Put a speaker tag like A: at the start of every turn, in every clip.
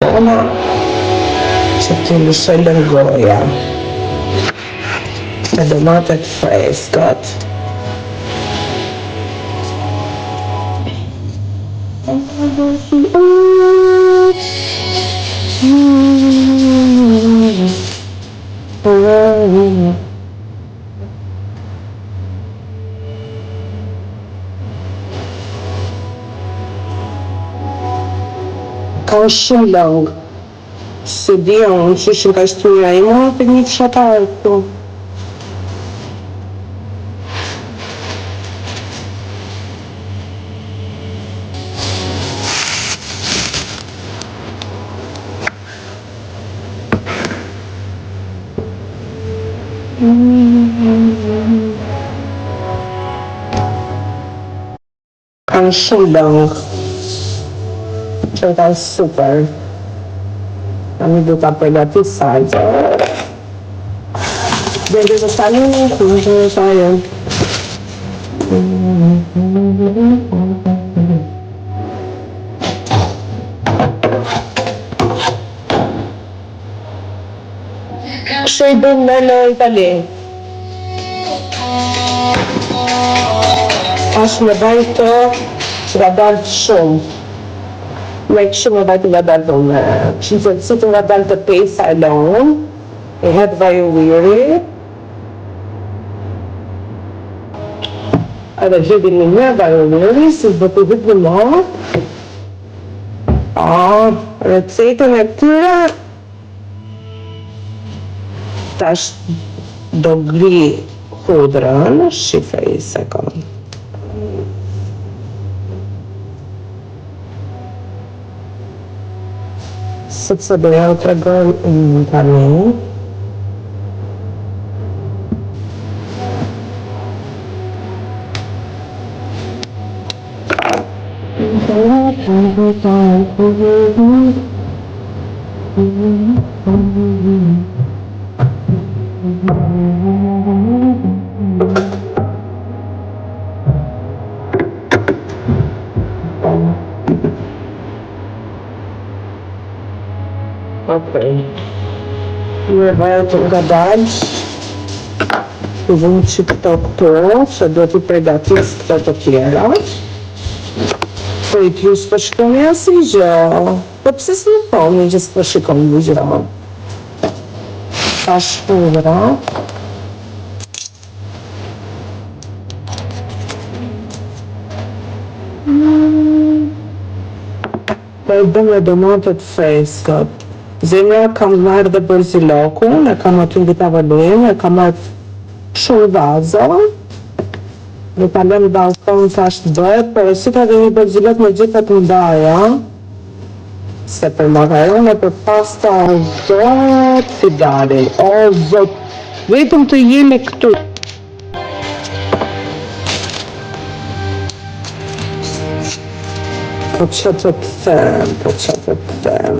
A: Ona që të lëshoj lëngoja me domatet freskët. Ka shumë langë. Se di unë që shumë ka shtuja i mua për një fshatarë këtu. Kanë shumë langë. Që kanë super. Tani do ta përgatit sajtë. Dhe të tani në kërë të sajë. Kështë i bënë në Itali. Ashtë me bajtë që ka dalë shumë. Me kështu me bajtë nga dalë dhune. Që si të nga dalë të pesa e lonë. E hetë vaj u viri. Edhe gjithin një me vaj u viri, si të të vitë në ma. Recetën e këtyre. Tash do gri hudrën, shifre i sekund. Sepse do ja u tregon tani. Okej. Në vajtë nga dalë. Të vëmë që këto, që do t'i pregatis këto të tjera. Po i t'ju s'po shikoni asë i gjë. Po pëse s'në poni që s'po shikoni i gjë. Ta shpura. Po i bëmë e domatet freskët. Zemra kam marrë dhe bërzilokun, e kam aty në tavolin, e kam marrë shumë vaza. Dhe ta lëmë balkon tash të bëhet, por si ka dhe një bërzilok me gjitha të ndaja. Se për makarone, për pasta, o zot, fidari, o zot, vetëm të jemi këtu. Po që të them.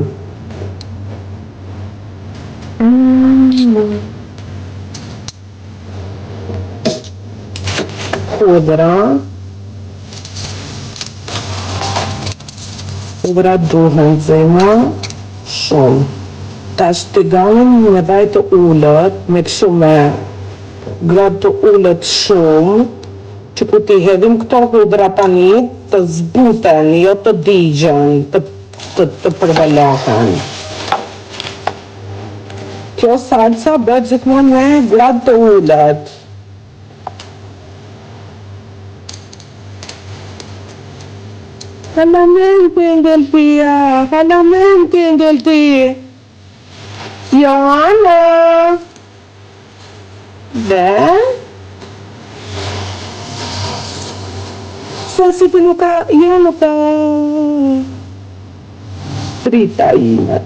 A: Hudra duhen zemra shumë. Tash të galim me vaj të ullët, me kështu me grad të ullët shumë, që ku t'i hedhim këto hudra tani të zbuten, jo të digjen, të përvalohen. Kjo salsa bëhet gjithmonë me grad të ullët. Halamente Engeltia. Johanna. Dhe? Se si për nuk ka frita ime.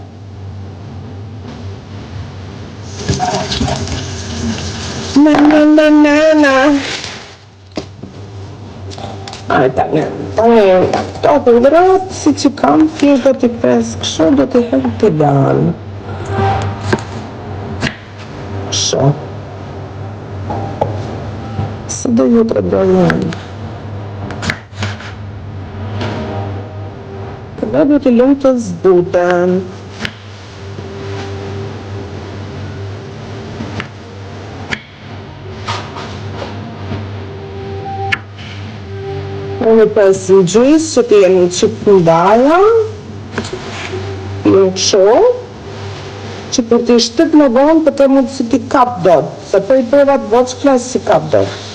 A: Na. Tani, këto hudrat, si që kam, thjesht do t'i pres kështu, do t'i hedh t'i lanë. Kështu. Se do ju tregojnë. Këta do t'i lëmë të zbuten. kemi pas në gjysë që të jenë që pëndaja, nuk shumë, që për të shtet në vonë për të mund si t'i kap dot, se për i përvat voç klasë si kap dot.